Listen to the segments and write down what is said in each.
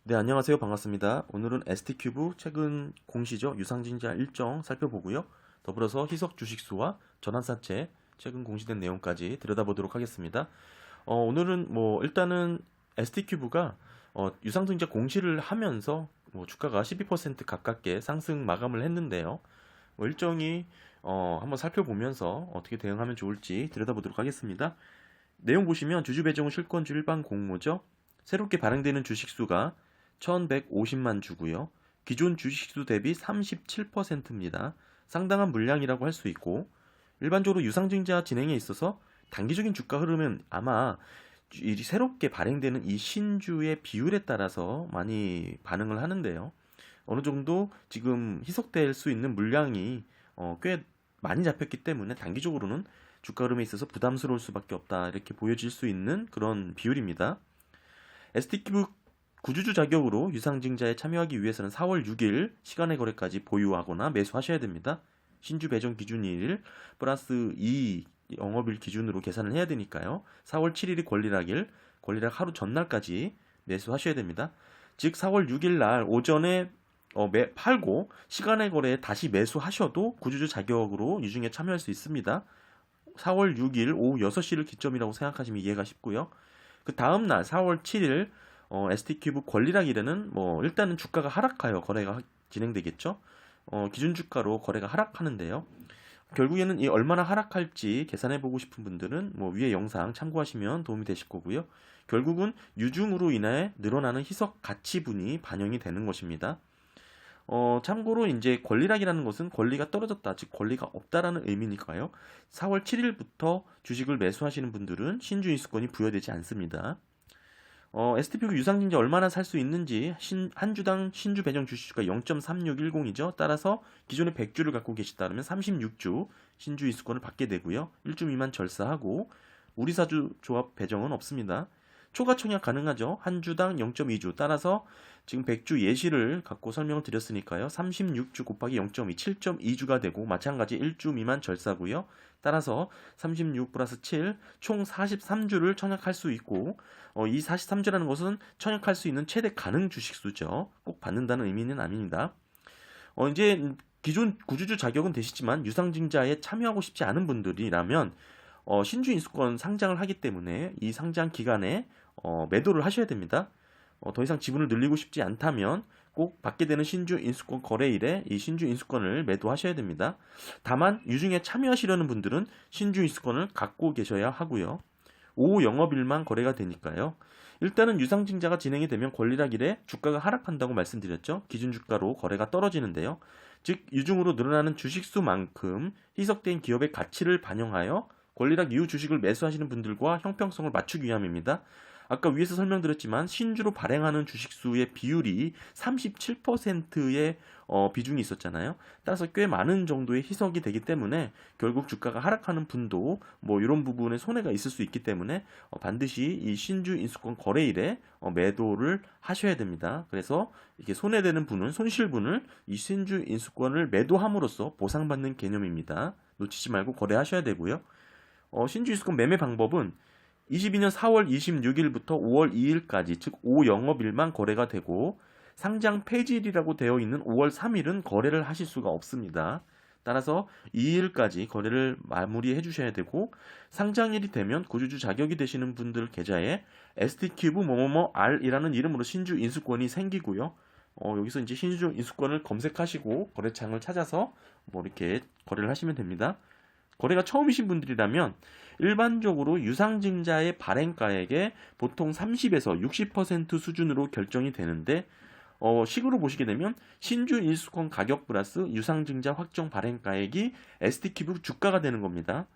네, 안녕하세요. 반갑습니다. 오늘은 ST큐브 최근 공시죠. 유상증자 일정 살펴보고요. 더불어서 희석 주식수와 전환사채 최근 공시된 내용까지 들여다보도록 하겠습니다. 오늘은 일단은 ST큐브가 유상증자 공시를 하면서 주가가 12% 가깝게 상승 마감을 했는데요. 일정이 한번 살펴보면서 어떻게 대응하면 좋을지 들여다보도록 하겠습니다. 내용 보시면 주주 배정 실권주 일반 공모죠. 새롭게 발행되는 주식수가 1150만 주고요. 기존 주식수 대비 37%입니다. 상당한 물량이라고 할 수 있고, 일반적으로 유상증자 진행에 있어서 단기적인 주가 흐름은 아마 이 새롭게 발행되는 이 신주의 비율에 따라서 많이 반응을 하는데요. 어느 정도 지금 희석될 수 있는 물량이 꽤 많이 잡혔기 때문에 단기적으로는 주가 흐름에 있어서 부담스러울 수밖에 없다, 이렇게 보여질 수 있는 그런 비율입니다. ST큐브 구주주 자격으로 유상증자에 참여하기 위해서는 4월 6일 시간의 거래까지 보유하거나 매수하셔야 됩니다. 신주 배정 기준일 플러스 2 영업일 기준으로 계산을 해야 되니까요. 4월 7일이 권리락일, 권리락 하루 전날까지 매수하셔야 됩니다. 즉 4월 6일 날 오전에 팔고 시간의 거래에 다시 매수하셔도 구주주 자격으로 유증에 참여할 수 있습니다. 4월 6일 오후 6시를 기점이라고 생각하시면 이해가 쉽고요. 그 다음날 4월 7일 ST큐브 권리락일에는 일단은 주가가 하락하여 거래가 진행되겠죠. 기준 주가로 거래가 하락하는데요. 결국에는 이 얼마나 하락할지 계산해보고 싶은 분들은 위에 영상 참고하시면 도움이 되실 거고요. 결국은 유증으로 인해 늘어나는 희석 가치분이 반영이 되는 것입니다. 참고로 이제 권리락이라는 것은 권리가 떨어졌다, 즉 권리가 없다라는 의미니까요. 4월 7일부터 주식을 매수하시는 분들은 신주 인수권이 부여되지 않습니다. ST큐브 유상증자 얼마나 살 수 있는지 한 주당 신주 배정 주식수가 0.3610이죠. 따라서 기존에 100주를 갖고 계시다면 36주 신주 인수권을 받게 되고요. 1주 미만 절사하고 우리사주 조합 배정은 없습니다. 초과 청약 가능하죠. 한 주당 0.2주. 따라서 지금 100주 예시를 갖고 설명을 드렸으니까요. 36주 곱하기 0.2, 7.2주가 되고 마찬가지 1주 미만 절사고요. 따라서 36 플러스 7, 총 43주를 청약할 수 있고, 이 43주라는 것은 청약할 수 있는 최대 가능 주식수죠. 꼭 받는다는 의미는 아닙니다. 이제 기존 구주주 자격은 되시지만 유상증자에 참여하고 싶지 않은 분들이라면 신주 인수권 상장을 하기 때문에 이 상장 기간에 매도를 하셔야 됩니다. 더 이상 지분을 늘리고 싶지 않다면 꼭 받게 되는 신주 인수권 거래일에 이 신주 인수권을 매도하셔야 됩니다. 다만 유증에 참여하시려는 분들은 신주 인수권을 갖고 계셔야 하고요. 오후 영업일만 거래가 되니까요. 일단은 유상증자가 진행이 되면 권리락일에 주가가 하락한다고 말씀드렸죠. 기준주가로 거래가 떨어지는데요. 즉 유증으로 늘어나는 주식수만큼 희석된 기업의 가치를 반영하여 권리락 이후 주식을 매수하시는 분들과 형평성을 맞추기 위함입니다. 아까 위에서 설명드렸지만 신주로 발행하는 주식수의 비율이 37%의 비중이 있었잖아요. 따라서 꽤 많은 정도의 희석이 되기 때문에 결국 주가가 하락하는 분도 이런 부분에 손해가 있을 수 있기 때문에 반드시 이 신주 인수권 거래일에 매도를 하셔야 됩니다. 그래서 이게 손해되는 분은, 손실분을 이 신주 인수권을 매도함으로써 보상받는 개념입니다. 놓치지 말고 거래하셔야 되고요. 신주 인수권 매매 방법은 22년 4월 26일부터 5월 2일까지, 즉 5영업일만 거래가 되고 상장 폐지일이라고 되어 있는 5월 3일은 거래를 하실 수가 없습니다. 따라서 2일까지 거래를 마무리해 주셔야 되고, 상장일이 되면 구주주 자격이 되시는 분들 계좌에 ST큐브 뭐뭐뭐 R이라는 이름으로 신주 인수권이 생기고요. 여기서 이제 신주 인수권을 검색하시고 거래창을 찾아서 이렇게 거래를 하시면 됩니다. 거래가 처음이신 분들이라면 일반적으로 유상증자의 발행가액의 보통 30에서 60% 수준으로 결정이 되는데, 식으로 보시게 되면 신주 인수권 가격 플러스 유상증자 확정 발행가액이 ST큐브 주가가 되는 겁니다.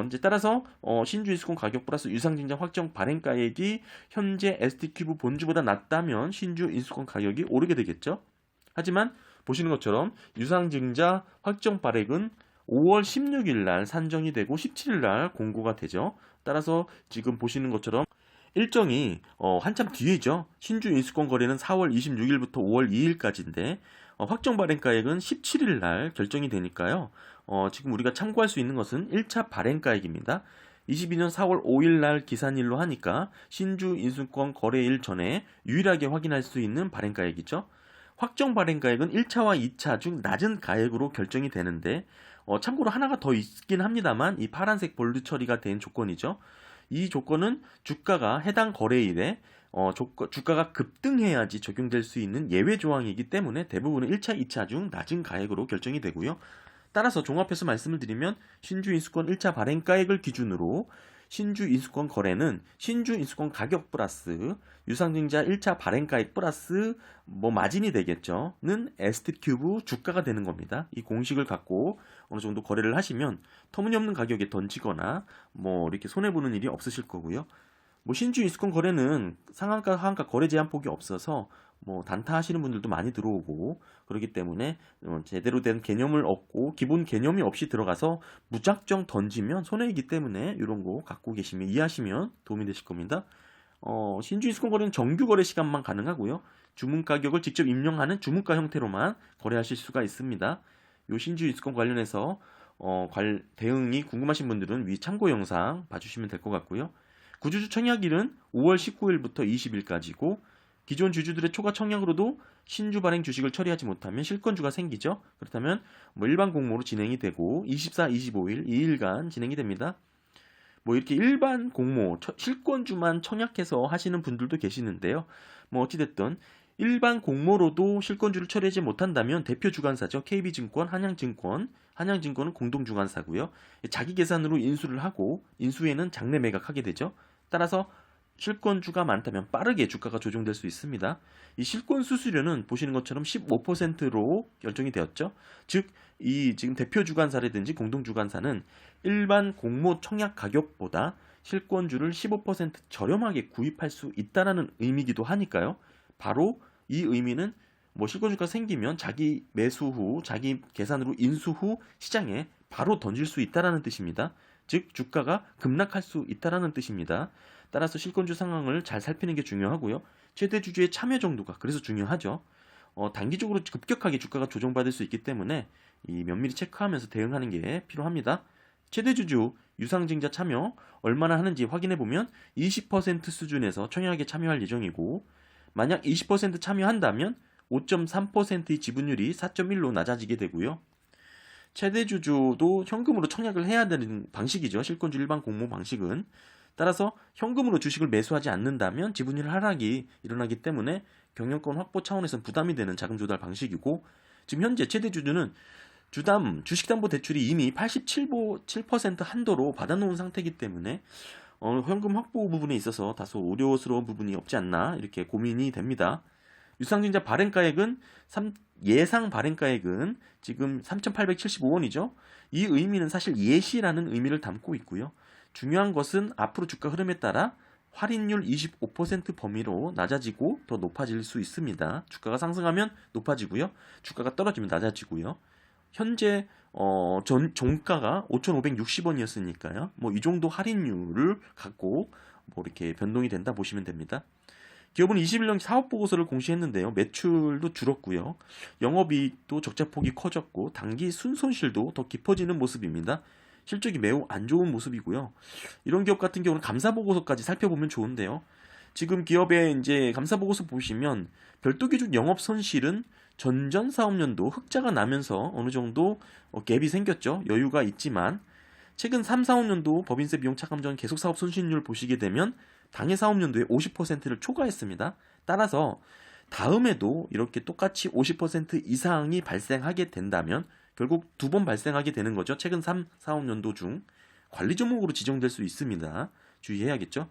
이제 따라서 신주 인수권 가격 플러스 유상증자 확정 발행가액이 현재 ST큐브 본주보다 낮다면 신주 인수권 가격이 오르게 되겠죠. 하지만 보시는 것처럼 유상증자 확정 발행은 5월 16일 날 산정이 되고 17일 날 공고가 되죠. 따라서 지금 보시는 것처럼 일정이 한참 뒤이죠. 신주 인수권 거래는 4월 26일부터 5월 2일까지인데 확정 발행가액은 17일 날 결정이 되니까요. 지금 우리가 참고할 수 있는 것은 1차 발행가액입니다. 22년 4월 5일 날 기산일로 하니까 신주 인수권 거래일 전에 유일하게 확인할 수 있는 발행가액이죠. 확정 발행가액은 1차와 2차 중 낮은 가액으로 결정이 되는데 참고로 하나가 더 있긴 합니다만 이 파란색 볼드 처리가 된 조건이죠. 이 조건은 주가가 해당 거래일에 주가가 급등해야지 적용될 수 있는 예외 조항이기 때문에 대부분은 1차, 2차 중 낮은 가액으로 결정이 되고요. 따라서 종합해서 말씀을 드리면 신주 인수권 1차 발행가액을 기준으로 신주 인수권 거래는 신주 인수권 가격 플러스 유상증자 1차 발행가액 플러스 마진이 되겠죠.는 ST큐브 주가가 되는 겁니다. 이 공식을 갖고 어느 정도 거래를 하시면 터무니없는 가격에 던지거나 이렇게 손해보는 일이 없으실 거고요. 신주 인수권 거래는 상한가, 하한가 거래 제한 폭이 없어서 단타 하시는 분들도 많이 들어오고 그렇기 때문에 제대로 된 개념을 얻고 기본 개념이 없이 들어가서 무작정 던지면 손해이기 때문에 이런 거 갖고 계시면 이해하시면 도움이 되실 겁니다. 신주 인수권 거래는 정규 거래 시간만 가능하고요. 주문 가격을 직접 입력하는 주문가 형태로만 거래하실 수가 있습니다. 요 신주 인수권 관련해서 대응이 궁금하신 분들은 위 참고 영상 봐주시면 될 것 같고요. 구주주 청약일은 5월 19일부터 20일까지고 기존 주주들의 초과 청약으로도 신주 발행 주식을 처리하지 못하면 실권주가 생기죠. 그렇다면 일반 공모로 진행이 되고 24, 25일 2일간 진행이 됩니다. 이렇게 일반 공모 실권주만 청약해서 하시는 분들도 계시는데요. 어찌됐든 일반 공모로도 실권주를 처리하지 못한다면 대표 주관사죠. KB증권, 한양증권, 한양증권은 공동주관사고요. 자기 계산으로 인수를 하고 인수에는 장내 매각하게 되죠. 따라서 실권주가 많다면 빠르게 주가가 조정될 수 있습니다. 이 실권 수수료는 보시는 것처럼 15%로 결정이 되었죠. 즉, 이 지금 대표 주관사라든지 공동 주관사는 일반 공모 청약 가격보다 실권주를 15% 저렴하게 구입할 수 있다라는 의미이기도 하니까요. 바로 이 의미는 실권주가 생기면 자기 매수 후, 자기 계산으로 인수 후 시장에 바로 던질 수 있다라는 뜻입니다. 즉 주가가 급락할 수 있다라는 뜻입니다. 따라서 실권주 상황을 잘 살피는 게 중요하고요. 최대 주주의 참여 정도가 그래서 중요하죠. 단기적으로 급격하게 주가가 조정받을 수 있기 때문에 이 면밀히 체크하면서 대응하는 게 필요합니다. 최대 주주 유상증자 참여 얼마나 하는지 확인해 보면 20% 수준에서 청약에 참여할 예정이고 만약 20% 참여한다면 5.3%의 지분율이 4.1로 낮아지게 되고요. 최대 주주도 현금으로 청약을 해야 되는 방식이죠. 실권주 일반 공모 방식은. 따라서 현금으로 주식을 매수하지 않는다면 지분율 하락이 일어나기 때문에 경영권 확보 차원에서는 부담이 되는 자금 조달 방식이고 지금 현재 최대 주주는 주식담보대출이 이미 87% 한도로 받아놓은 상태이기 때문에 현금 확보 부분에 있어서 다소 우려스러운 부분이 없지 않나 이렇게 고민이 됩니다. 유상증자 발행가액은 예상 발행가액은 지금 3,875원이죠. 이 의미는 사실 예시라는 의미를 담고 있고요. 중요한 것은 앞으로 주가 흐름에 따라 할인율 25% 범위로 낮아지고 더 높아질 수 있습니다. 주가가 상승하면 높아지고요. 주가가 떨어지면 낮아지고요. 현재 종가가 5,560원이었으니까요. 이 정도 할인율을 갖고 이렇게 변동이 된다 보시면 됩니다. 기업은 21년 사업보고서를 공시했는데요. 매출도 줄었고요. 영업이익도 적자폭이 커졌고 단기 순손실도 더 깊어지는 모습입니다. 실적이 매우 안 좋은 모습이고요. 이런 기업 같은 경우는 감사보고서까지 살펴보면 좋은데요. 지금 기업의 이제 감사보고서 보시면 별도 기준 영업 손실은 전전 사업년도 흑자가 나면서 어느 정도 갭이 생겼죠. 여유가 있지만 최근 3, 4업년도 법인세 비용 차감 전 계속 사업 손실률 보시게 되면 당해 사업년도에 50%를 초과했습니다. 따라서 다음에도 이렇게 똑같이 50% 이상이 발생하게 된다면 결국 두 번 발생하게 되는 거죠. 최근 3, 4업년도 중 관리 종목으로 지정될 수 있습니다. 주의해야겠죠.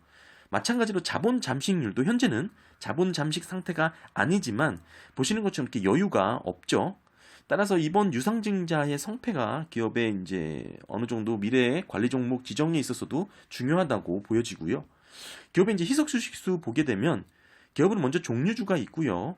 마찬가지로 자본 잠식률도 현재는 자본 잠식 상태가 아니지만 보시는 것처럼 이렇게 여유가 없죠. 따라서 이번 유상증자의 성패가 기업의 이제 어느 정도 미래의 관리 종목 지정에 있어서도 중요하다고 보여지고요. 기업의 이제 희석 주식수 보게 되면 기업은 먼저 종류주가 있고요.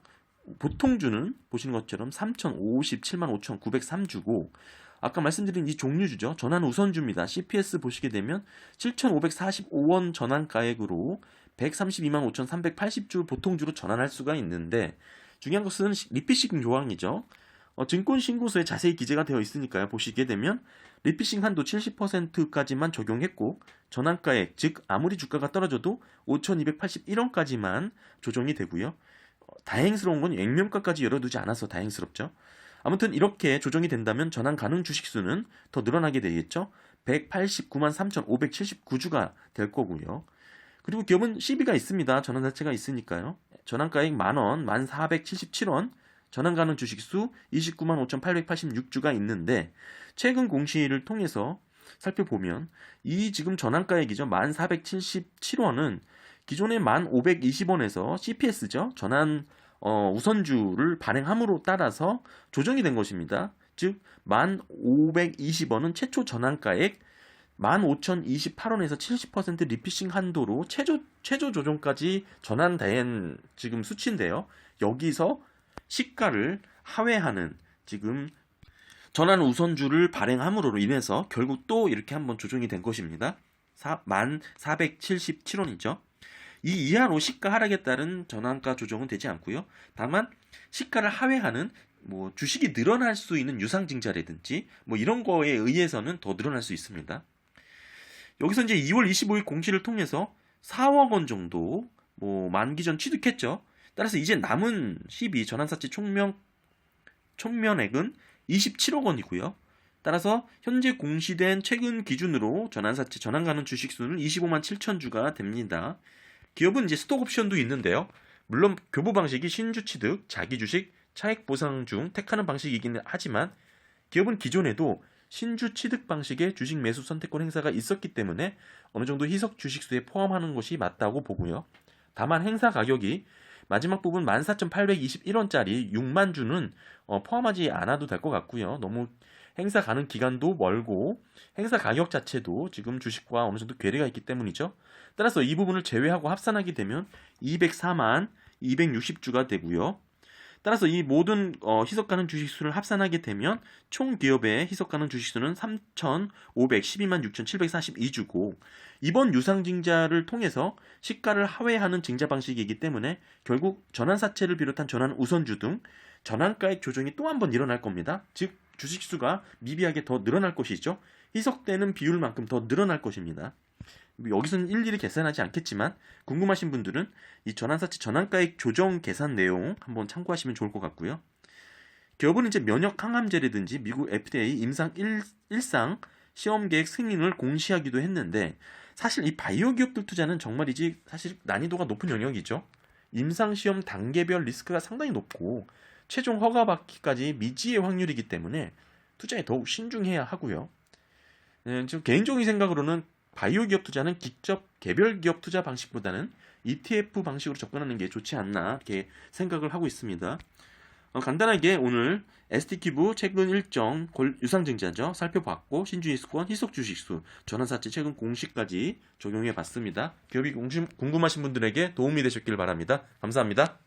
보통주는 보시는 것처럼 3,057만 5,903주고 아까 말씀드린 이 종류주죠. 전환 우선주입니다. CPS 보시게 되면 7,545원 전환가액으로 132만 5,380주 보통주로 전환할 수가 있는데 중요한 것은 리피식 요항이죠. 증권 신고서에 자세히 기재가 되어 있으니까요. 보시게 되면 리피싱 한도 70%까지만 적용했고 전환가액, 즉 아무리 주가가 떨어져도 5,281원까지만 조정이 되고요. 다행스러운 건 액면가까지 열어두지 않아서 다행스럽죠. 아무튼 이렇게 조정이 된다면 전환 가능 주식수는 더 늘어나게 되겠죠. 189만 3,579주가 될 거고요. 그리고 기업은 CB가 있습니다. 전환 자체가 있으니까요. 전환가액 만원, 1,477원, 전환 가능 주식수 29만 5,886주가 있는데 최근 공시를 통해서 살펴보면 이 지금 전환가액이죠. 1,477원은 기존의 1,520원에서 CPS죠. 전환 우선주를 발행함으로 따라서 조정이 된 것입니다. 즉 1,520원은 최초 전환가액 15,028원에서 70% 리피싱 한도로 최저 조정까지 전환된 지금 수치인데요. 여기서 시가를 하회하는 지금 전환 우선주를 발행함으로 인해서 결국 또 이렇게 한번 조정이 된 것입니다. 1,477원이죠. 이 이하로 시가 하락에 따른 전환가 조정은 되지 않고요. 다만 시가를 하회하는 주식이 늘어날 수 있는 유상증자라든지 이런 거에 의해서는 더 늘어날 수 있습니다. 여기서 이제 2월 25일 공시를 통해서 4억 원 정도 만기 전 취득했죠. 따라서 이제 남은 CB 전환사채 총면액은 27억 원이고요. 따라서 현재 공시된 최근 기준으로 전환사채 전환 가능 주식수는 25만 7천 주가 됩니다. 기업은 이제 스톡 옵션도 있는데요. 물론 교부 방식이 신주 취득, 자기 주식, 차익 보상 중 택하는 방식이기는 하지만 기업은 기존에도 신주 취득 방식의 주식 매수 선택권 행사가 있었기 때문에 어느 정도 희석 주식수에 포함하는 것이 맞다고 보고요. 다만 행사 가격이 마지막 부분 14,821원짜리 6만 주는 포함하지 않아도 될 것 같고요. 너무 행사 가능 기간도 멀고 행사 가격 자체도 지금 주식과 어느 정도 괴리가 있기 때문이죠. 따라서 이 부분을 제외하고 합산하게 되면 204만 260주가 되고요. 따라서 이 모든 희석 가능 주식수를 합산하게 되면 총 기업의 희석 가능 주식수는 3,512만 6,742주고 이번 유상증자를 통해서 시가를 하회하는 증자 방식이기 때문에 결국 전환사채를 비롯한 전환 우선주 등 전환가액 조정이 또 한 번 일어날 겁니다. 즉 주식수가 미비하게 더 늘어날 것이죠. 희석되는 비율만큼 더 늘어날 것입니다. 여기서는 일일이 계산하지 않겠지만 궁금하신 분들은 이 전환사채 전환가액 조정 계산 내용 한번 참고하시면 좋을 것 같고요. 기업은 이제 면역 항암제라든지 미국 FDA 임상 1상 시험 계획 승인을 공시하기도 했는데 사실 이 바이오 기업들 투자는 정말이지 사실 난이도가 높은 영역이죠. 임상 시험 단계별 리스크가 상당히 높고 최종 허가 받기까지 미지의 확률이기 때문에 투자에 더욱 신중해야 하고요. 지금 개인적인 생각으로는 바이오 기업 투자는 직접 개별 기업 투자 방식보다는 ETF 방식으로 접근하는 게 좋지 않나 이렇게 생각을 하고 있습니다. 간단하게 오늘 ST큐브 최근 일정 유상증자죠. 살펴봤고 신주이수권, 희석주식수, 전환사채 최근 공시까지 적용해 봤습니다. 기업이 궁금하신 분들에게 도움이 되셨길 바랍니다. 감사합니다.